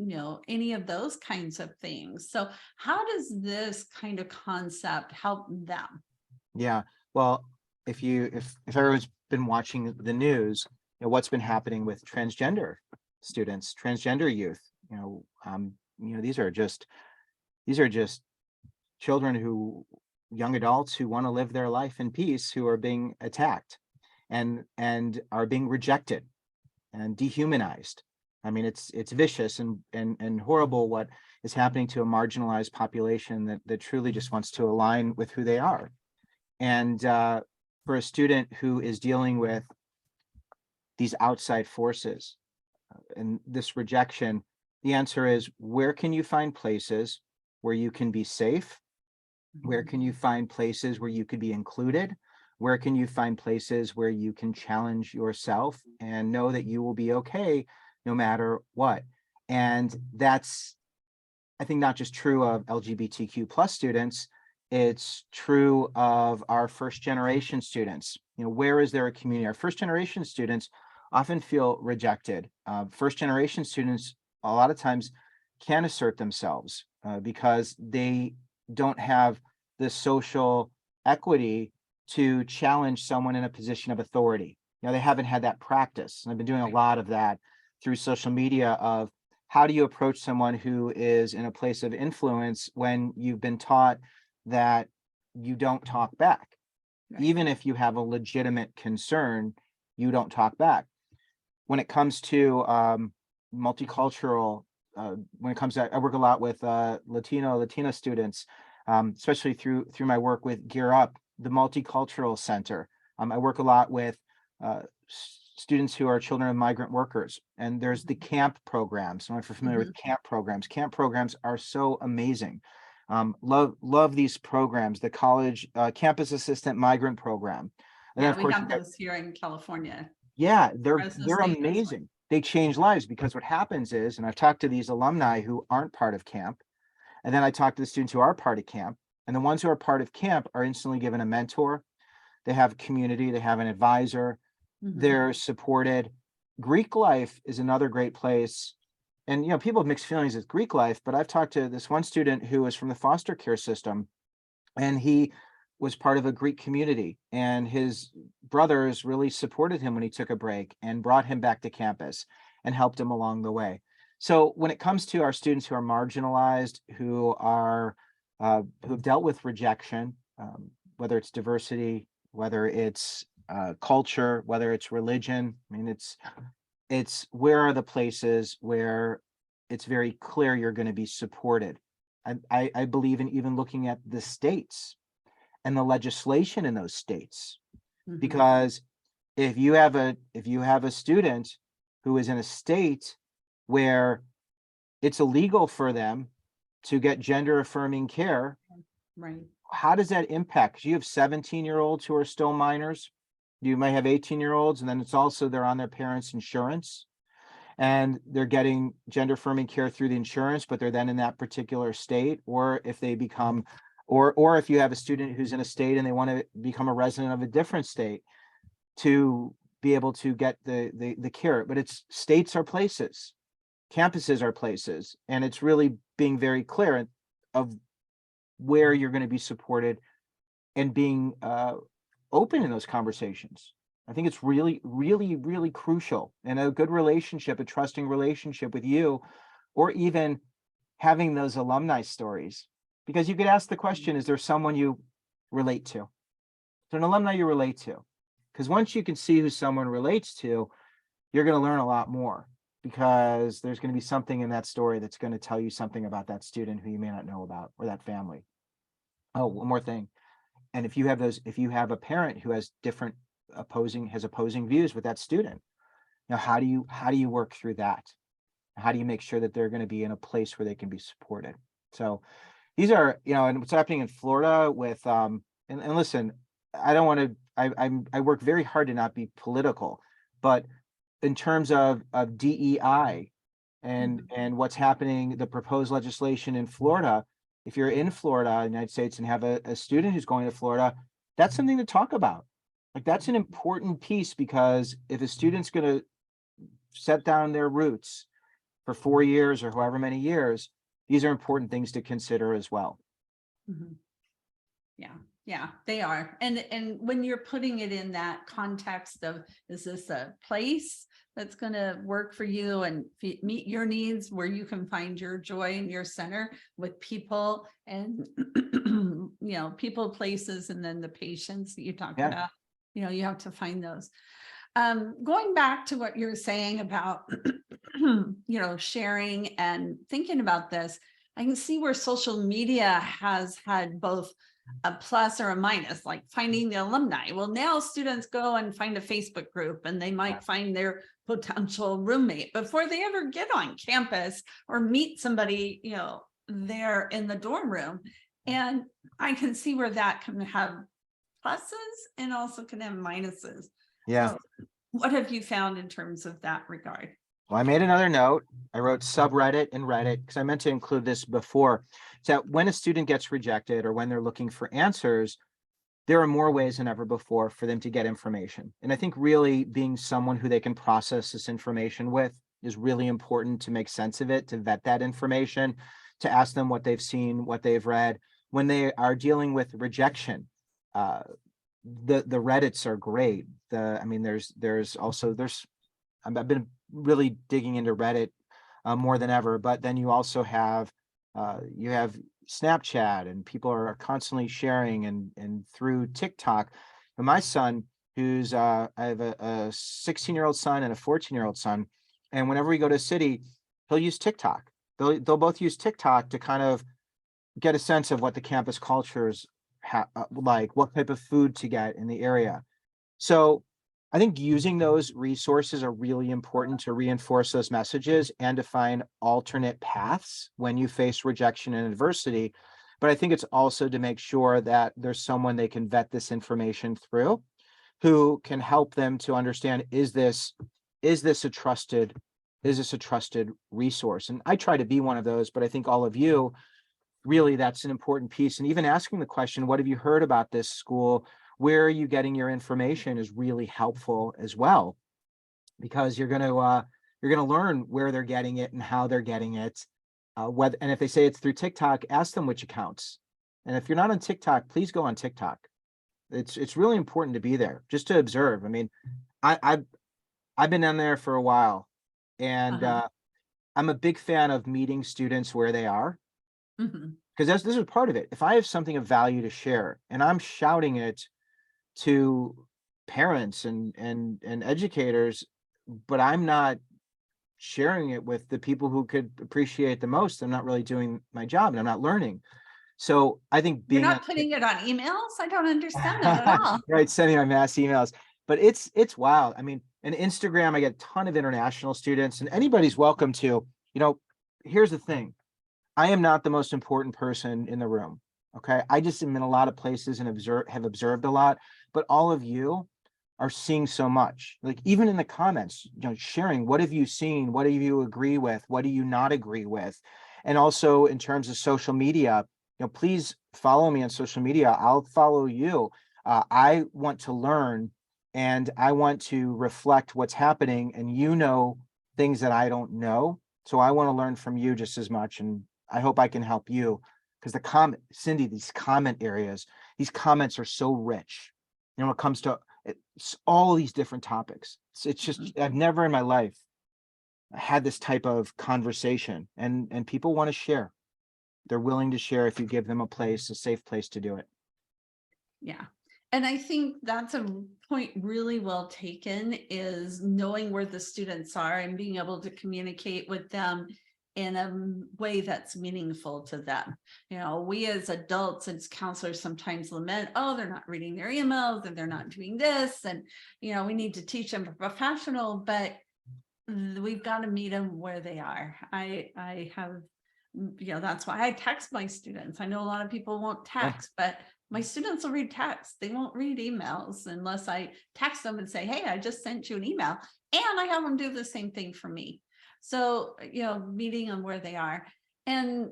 any of those kinds of things. So how does this kind of concept help them? Yeah. Well, if everyone's been watching the news, what's been happening with transgender students, transgender youth, these are just children young adults who want to live their life in peace, who are being attacked and are being rejected and dehumanized. I mean, it's vicious and horrible what is happening to a marginalized population that truly just wants to align with who they are. And for a student who is dealing with these outside forces and this rejection, the answer is, where can you find places where you can be safe? Where can you find places where you could be included? Where can you find places where you can challenge yourself and know that you will be okay no matter what? And that's, I think, not just true of LGBTQ plus students, it's true of our first generation students. Where is there a community? Our first generation students often feel rejected. First generation students a lot of times can assert themselves because they don't have the social equity to challenge someone in a position of authority. They haven't had that practice. And I've been doing a lot of that through social media of how do you approach someone who is in a place of influence when you've been taught that you don't talk back. Right. Even if you have a legitimate concern, you don't talk back. When it comes to multicultural, when it comes to, I work a lot with Latino students, especially through my work with Gear Up, the Multicultural Center. I work a lot with students who are children of migrant workers, and there's the camp programs. So if you're familiar with camp programs are so amazing. Love these programs, the college campus assistant migrant program. And Yeah, of course, we have those here in California. yeah, they're Fresno State has one. amazing. They change lives because what happens is, and I've talked to these alumni who aren't part of camp, and then I talk to the students who are part of camp, and the ones who are part of camp are instantly given a mentor. They have a community, they have an advisor, they're supported. Greek life is another great place. And, people have mixed feelings with Greek life, but I've talked to this one student who was from the foster care system, and he was part of a Greek community, and his brothers really supported him when he took a break and brought him back to campus and helped him along the way. So when it comes to our students who are marginalized, who have dealt with rejection, whether it's diversity, whether it's culture, whether it's religion, I mean, it's where are the places where it's very clear you're going to be supported. I believe in even looking at the states and the legislation in those states, because if you have a student who is in a state where it's illegal for them to get gender affirming care, Right. how does that impact? 'Cause you have 17-year-olds who are still minors. You may have 18-year-olds, and then it's also they're on their parents' insurance, and they're getting gender affirming care through the insurance, but they're then in that particular state. Or if they become, or if you have a student who's in a state and they want to become a resident of a different state to be able to get the care. But it's states are places, campuses are places, and it's really being very clear of where you're going to be supported and being open in those conversations. I think it's really, really, really crucial, and a good relationship, a trusting relationship with you, or even having those alumni stories, because you could ask the question, is there someone you relate to? Is there an alumni you relate to? Because once you can see who someone relates to, you're going to learn a lot more, because there's going to be something in that story that's going to tell you something about that student who you may not know about, or that family. Oh, one more thing. And if you have a parent who has opposing views with that student, how do you work through that? How do you make sure that they're going to be in a place where they can be supported? So these are, and what's happening in Florida with, and listen, I don't want to, I work very hard to not be political, but in terms of DEI and what's happening, the proposed legislation in Florida, if you're in Florida, United States, and have a student who's going to Florida, that's something to talk about. Like, that's an important piece, because if a student's going to set down their roots for 4 years or however many years, these are important things to consider as well. Yeah, they are. And when you're putting it in that context of, is this a place that's going to work for you and meet your needs, where you can find your joy and your center with people and, people, places, and then the patients that you talked about, you have to find those. Going back to what you're saying about, sharing and thinking about this, I can see where social media has had both a plus or a minus, like finding the alumni. Well, now students go and find a Facebook group, and they might find their potential roommate before they ever get on campus or meet somebody, there in the dorm room. And I can see where that can have pluses and also can have minuses. Yeah. So what have you found in terms of that regard? Well, I made another note. I wrote subreddit and Reddit, because I meant to include this before. So when a student gets rejected, or when they're looking for answers, there are more ways than ever before for them to get information. And I think really being someone who they can process this information with is really important, to make sense of it, to vet that information, to ask them what they've seen, what they've read. When they are dealing with rejection, the Reddits are great. I mean, I've been really digging into Reddit more than ever, but then you have Snapchat, and people are constantly sharing, and through TikTok. And my son, I have a 16-year-old son and a 14-year-old son, and whenever we go to a city, he'll use TikTok. They'll both use TikTok to kind of get a sense of what the campus cultures like, what type of food to get in the area. So I think using those resources are really important to reinforce those messages and to find alternate paths when you face rejection and adversity. But I think it's also to make sure that there's someone they can vet this information through, who can help them to understand, is this a trusted resource? And I try to be one of those, but I think all of you, really, that's an important piece. And even asking the question, what have you heard about this school? Where are you getting your information, is really helpful as well, because you're going to learn where they're getting it and how they're getting it. And if they say it's through TikTok, ask them which accounts. And if you're not on TikTok, please go on TikTok. It's really important to be there, just to observe. I mean, I've been on there for a while, and I'm a big fan of meeting students where they are, because this is part of it. If I have something of value to share and I'm shouting it to parents and educators, but I'm not sharing it with the people who could appreciate the most, I'm not really doing my job, and I'm not learning. So I think You're being not putting it on emails? I don't understand that at all. right, sending my mass emails, but it's wild. I mean, and Instagram, I get a ton of international students, and anybody's welcome to, here's the thing. I am not the most important person in the room. Okay. I just am in a lot of places and have observed a lot, but all of you are seeing so much, like even in the comments, sharing, what have you seen? What do you agree with? What do you not agree with? And also in terms of social media, please follow me on social media. I'll follow you. I want to learn, and I want to reflect what's happening, and things that I don't know. So I want to learn from you just as much. And I hope I can help you, because Cyndy, these comment areas, these comments are so rich. When it comes to all these different topics, it's just, I've never in my life had this type of conversation, and people want to share. They're willing to share if you give them a safe place to do it. Yeah. And I think that's a point really well taken, is knowing where the students are and being able to communicate with them in a way that's meaningful to them. We as adults and counselors sometimes lament, oh, they're not reading their emails and they're not doing this. And, we need to teach them professional, but we've got to meet them where they are. I have, that's why I text my students. I know a lot of people won't text, but my students will read text. They won't read emails unless I text them and say, hey, I just sent you an email, and I have them do the same thing for me. So, meeting them where they are. And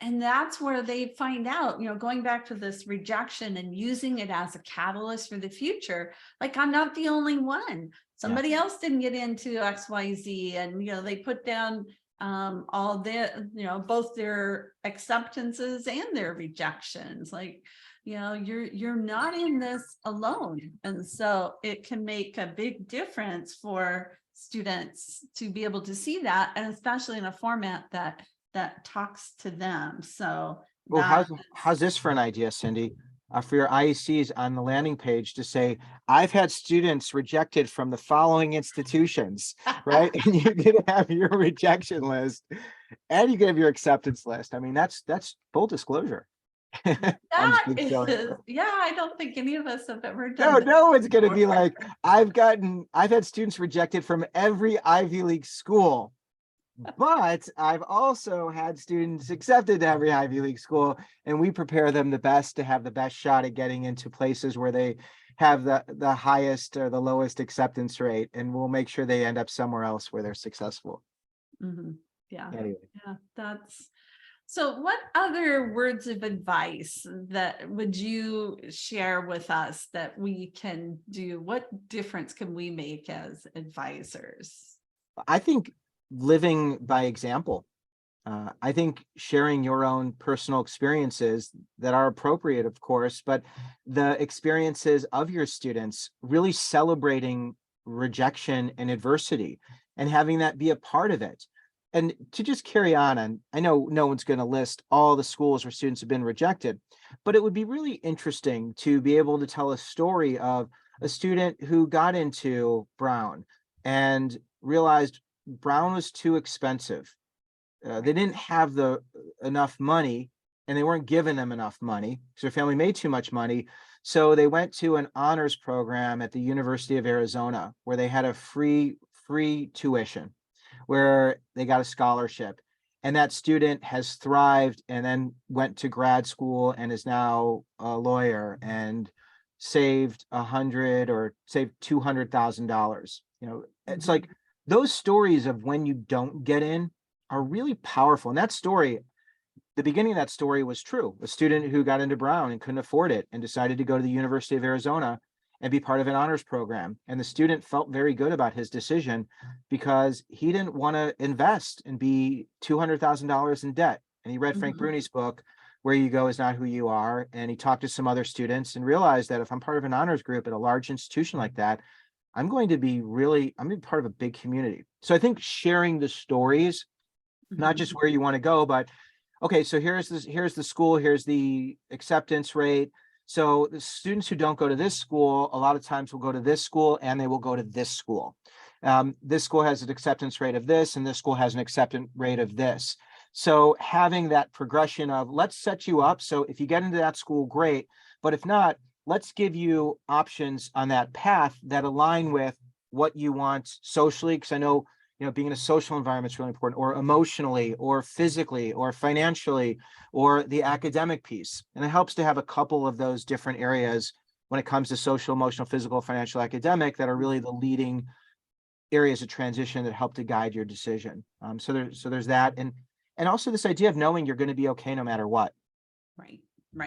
that's where they find out, going back to this rejection and using it as a catalyst for the future. Like, I'm not the only one. Somebody else didn't get into XYZ, and, they put down all their, both their acceptances and their rejections. Like, you're not in this alone. And so it can make a big difference for students to be able to see that, and especially in a format that talks to them. So well, how's this for an idea, Cyndy? For your IECs on the landing page to say, I've had students rejected from the following institutions, right? And you can have your rejection list, and you can have your acceptance list. I mean, that's full disclosure. I don't think any of us have ever done no one's going to be like, I've had students rejected from every Ivy League school, but I've also had students accepted to every Ivy League school, and we prepare them the best to have the best shot at getting into places where they have the highest or the lowest acceptance rate, and we'll make sure they end up somewhere else where they're successful. Yeah. Anyway. Yeah, so what other words of advice that would you share with us that we can do? What difference can we make as advisors? I think living by example. I think sharing your own personal experiences that are appropriate, of course, but the experiences of your students, really celebrating rejection and adversity and having that be a part of it. And to just carry on, and I know no one's going to list all the schools where students have been rejected, but it would be really interesting to be able to tell a story of a student who got into Brown and realized Brown was too expensive. They didn't have the enough money, and they weren't giving them enough money because their family made too much money. So they went to an honors program at the University of Arizona where they had a free tuition, where they got a scholarship. And that student has thrived and then went to grad school and is now a lawyer and saved 100 or saved $200,000. It's like those stories of when you don't get in are really powerful. And that story, the beginning of that story was true. A student who got into Brown and couldn't afford it and decided to go to the University of Arizona and be part of an honors program. And the student felt very good about his decision because he didn't want to invest and be $200,000 in debt. And he read Frank Bruni's book, Where You Go Is Not Who You Are. And he talked to some other students and realized that if I'm part of an honors group at a large institution like that, I'm going to be part of a big community. So I think sharing the stories, not just where you want to go, but okay, so here's the school, here's the acceptance rate. So the students who don't go to this school, a lot of times will go to this school and they will go to this school. This school has an acceptance rate of this, and this school has an acceptance rate of this. So having that progression of let's set you up. So if you get into that school, great. But if not, let's give you options on that path that align with what you want socially. Because I know, being in a social environment is really important, or emotionally, or physically, or financially, or the academic piece. And it helps to have a couple of those different areas when it comes to social, emotional, physical, financial, academic that are really the leading areas of transition that help to guide your decision. So there's that. And also this idea of knowing you're going to be okay no matter what. Right.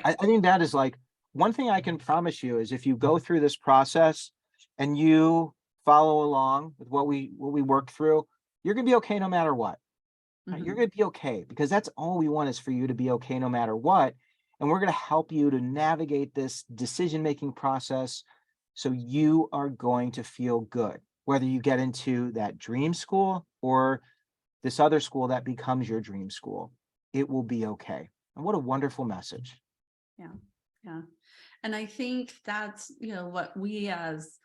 I think that is like one thing I can promise you is if you go through this process and you follow along with what we work through, you're going to be okay no matter what. Right? You're going to be okay because that's all we want is for you to be okay no matter what. And we're going to help you to navigate this decision-making process so you are going to feel good, whether you get into that dream school or this other school that becomes your dream school. It will be okay. And what a wonderful message. Yeah. Yeah. And I think that's, what we as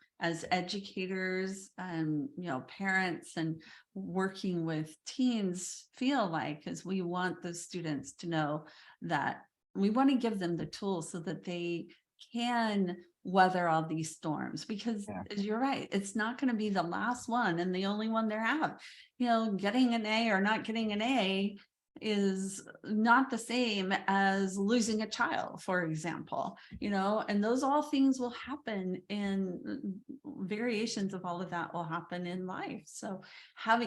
educators and, parents and working with teens feel like, is we want the students to know that we want to give them the tools so that they can weather all these storms, because you're right, it's not going to be the last one and the only one there have. Getting an A or not getting an A is not the same as losing a child, for example, and those all things will happen, in variations of all of that will happen in life. So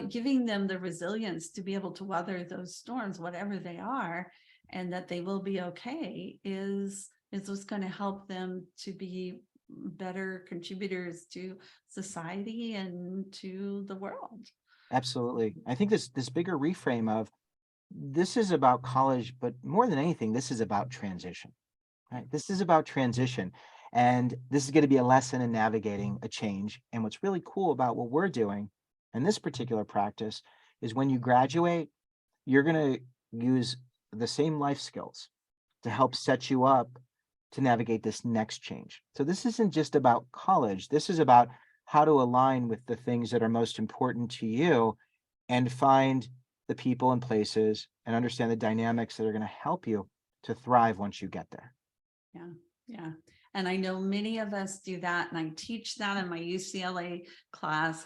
giving them the resilience to be able to weather those storms, whatever they are, and that they will be okay, is what's going to help them to be better contributors to society and to the world. Absolutely. I think this bigger reframe of this is about college, but more than anything, this is about transition, right? This is about transition. And this is going to be a lesson in navigating a change. And what's really cool about what we're doing in this particular practice is when you graduate, you're going to use the same life skills to help set you up to navigate this next change. So this isn't just about college. This is about how to align with the things that are most important to you and find the people and places and understand the dynamics that are going to help you to thrive once you get there. Yeah. Yeah. And I know many of us do that. And I teach that in my UCLA class.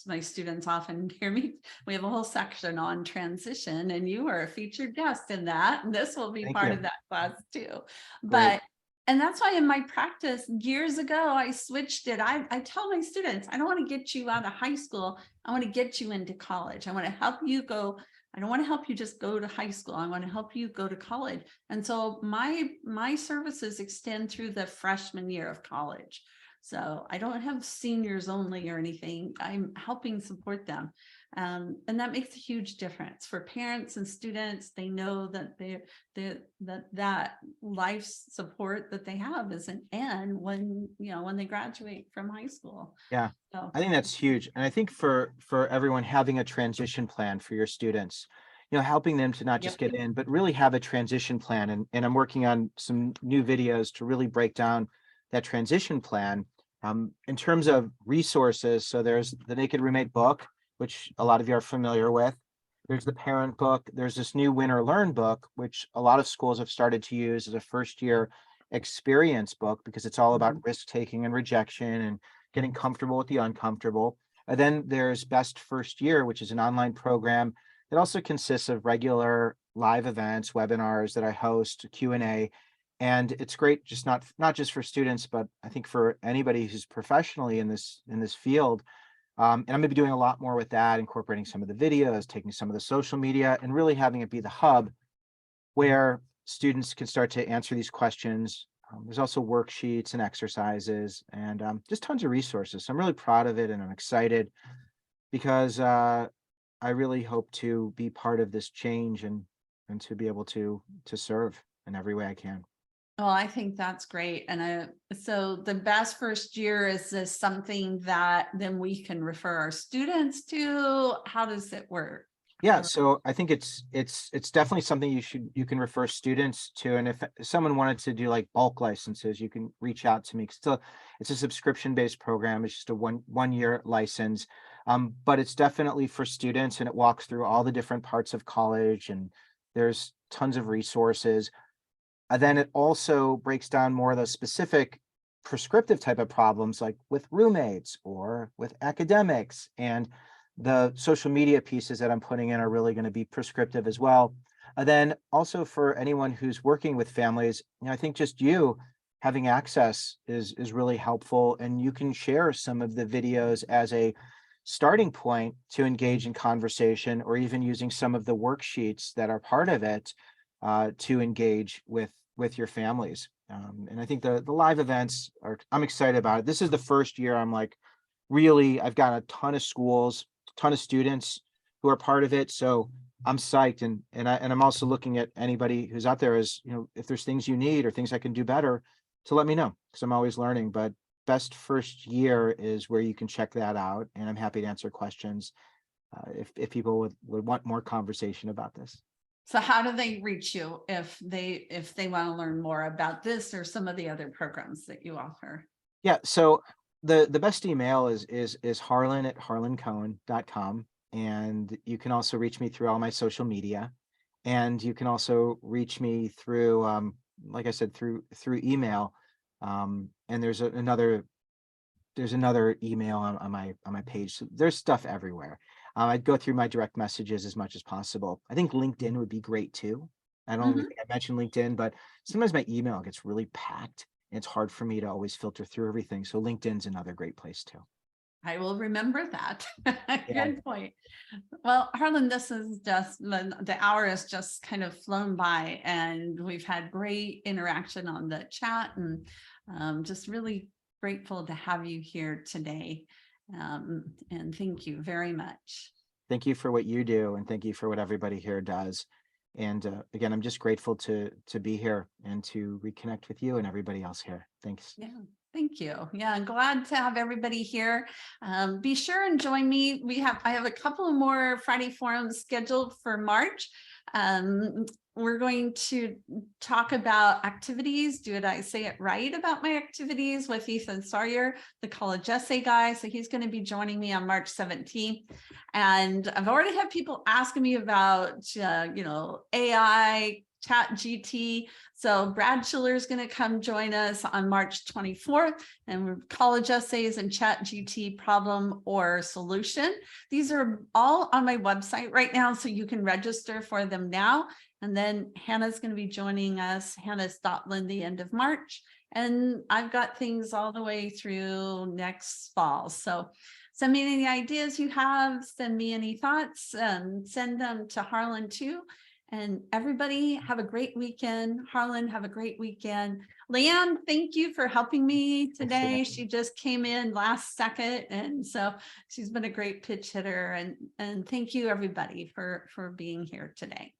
My students often hear me. We have a whole section on transition, and you are a featured guest in that. And this will be Thank part you. of that class too. Great. And that's why in my practice years ago, I switched it. I tell my students, I don't want to get you out of high school. I want to get you into college. I want to help you go. I don't want to help you just go to high school. I want to help you go to college. And so my services extend through the freshman year of college. So I don't have seniors only or anything. I'm helping support them. And that makes a huge difference for parents and students. They know that that life support that they have isn't end when, when they graduate from high school. Yeah, So I think that's huge. And I think for everyone, having a transition plan for your students, helping them to not just yep. get in, but really have a transition plan. And I'm working on some new videos to really break down that transition plan. In terms of resources, so there's the Naked Roommate book, which a lot of you are familiar with. There's the parent book. There's this new Win or Learn book, which a lot of schools have started to use as a first year experience book, because it's all about risk taking and rejection and getting comfortable with the uncomfortable. And then there's Best First Year, which is an online program that also consists of regular live events, webinars that I host, Q&A. And it's great, just not just for students, but I think for anybody who's professionally in this field. And I'm gonna be doing a lot more with that, incorporating some of the videos, taking some of the social media, and really having it be the hub where students can start to answer these questions. There's also worksheets and exercises and just tons of resources. So I'm really proud of it, and I'm excited because I really hope to be part of this change and to be able to serve in every way I can. Oh, I think that's great. And so the Best First Year, is this something that then we can refer our students to? How does it work? Yeah, so I think it's definitely something you can refer students to. And if someone wanted to do like bulk licenses, you can reach out to me. Still, it's a subscription-based program. It's just a one-year license. But it's definitely for students, and it walks through all the different parts of college, and there's tons of resources. And then it also breaks down more of the specific prescriptive type of problems, like with roommates or with academics. And the social media pieces that I'm putting in are really going to be prescriptive as well. And then also for anyone who's working with families, I think just you having access is really helpful. And you can share some of the videos as a starting point to engage in conversation, or even using some of the worksheets that are part of it to engage with your families. And I think the live events I'm excited about it. This is the first year I'm like, really, I've got a ton of schools, ton of students who are part of it. So I'm psyched. And I'm also looking at anybody who's out there as, if there's things you need or things I can do better, to let me know, because I'm always learning. But Best First Year is where you can check that out. And I'm happy to answer questions if people would want more conversation about this. So how do they reach you if they want to learn more about this or some of the other programs that you offer? Yeah, so the best email is harlan@harlancohen.com. And you can also reach me through all my social media. And you can also reach me through, like I said, through email. And there's another email on my page. So there's stuff everywhere. I'd go through my direct messages as much as possible. I think LinkedIn would be great too. I don't think I mentioned LinkedIn, but sometimes my email gets really packed and it's hard for me to always filter through everything. So LinkedIn's another great place too. I will remember that. Yeah. Good point. Well, Harlan, this is just the hour has just kind of flown by, and we've had great interaction on the chat, and just really grateful to have you here today. And thank you very much. Thank you for what you do, and thank you for what everybody here does. And again, I'm just grateful to be here and to reconnect with you and everybody else here. Thanks. Yeah. Thank you. Yeah, I'm glad to have everybody here. Be sure and join me. I have a couple of more Friday forums scheduled for March. We're going to talk about activities. Did I say it right about my activities with Ethan Sawyer, the college essay guy? So he's going to be joining me on March 17th. And I've already had people asking me about, AI, ChatGPT. So Brad Schiller is going to come join us on March 24th, and we're college essays and ChatGPT problem or solution. These are all on my website right now, so you can register for them now. And then Hannah's going to be joining us. Hannah Stotland the end of March. And I've got things all the way through next fall. So send me any ideas you have, send me any thoughts, send them to Harlan too. And everybody have a great weekend. Harlan, have a great weekend. Leanne, thank you for helping me today. Leanne. She just came in last second. And so she's been a great pitch hitter. And thank you everybody for being here today.